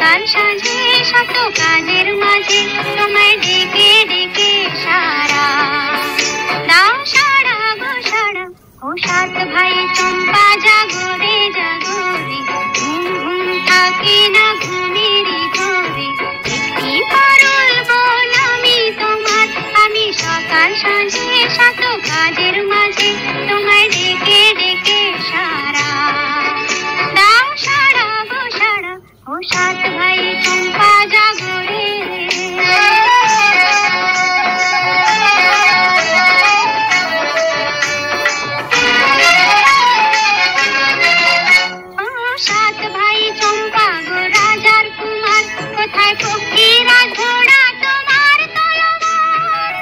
সকাল সাঁঝে শত কাজের মাঝে তোমায় ডেকে ডেকে সারা দাও সারা গো সারা ও সাত ভাই চম্পা জাগো রে জাগো রে ঘুম ঘুম থাকে না ঘুমেরই ঘরে একটি পারুল বল আমি তোমার আমি সকাল সাঁঝে শত কাজের মাঝে তোমায় ডেকে ডেকে সারা দাও সারা গো সারা ও সাত ভাই চম্পা জাগো রে সাত ভাই চম্পা গো রাজার কুমার কোথায় ফকিরা ঘোড়া তোমার তলোয়ার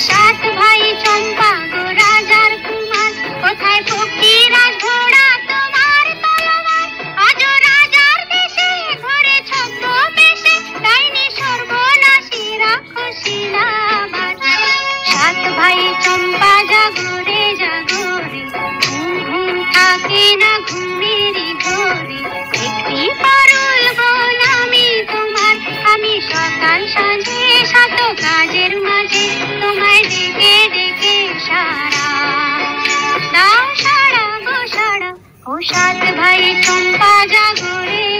সাত ভাই চম্পা গো রাজার কুমার কোথায় ফকিরা ঘোড়া তোমার তলোয়ার আজ রাজার দেশে ঘরে ছদ্মবেশে ডাইনি সর্বনাশী রাক্ষসীরা বাজ সাত ভাই চম্পা জাগো রে জাগো রে ঘুম ঘুম থাকে না ঘুমেরই ঘরে একটি পারুল বল আমি তোমার আমি সকাল সাঁঝে শত কাজের মাঝে তোমায় ডেকে ডেকে সারা দাও সারা গো সারা ও সাত ভাই চম্পা জাগো রে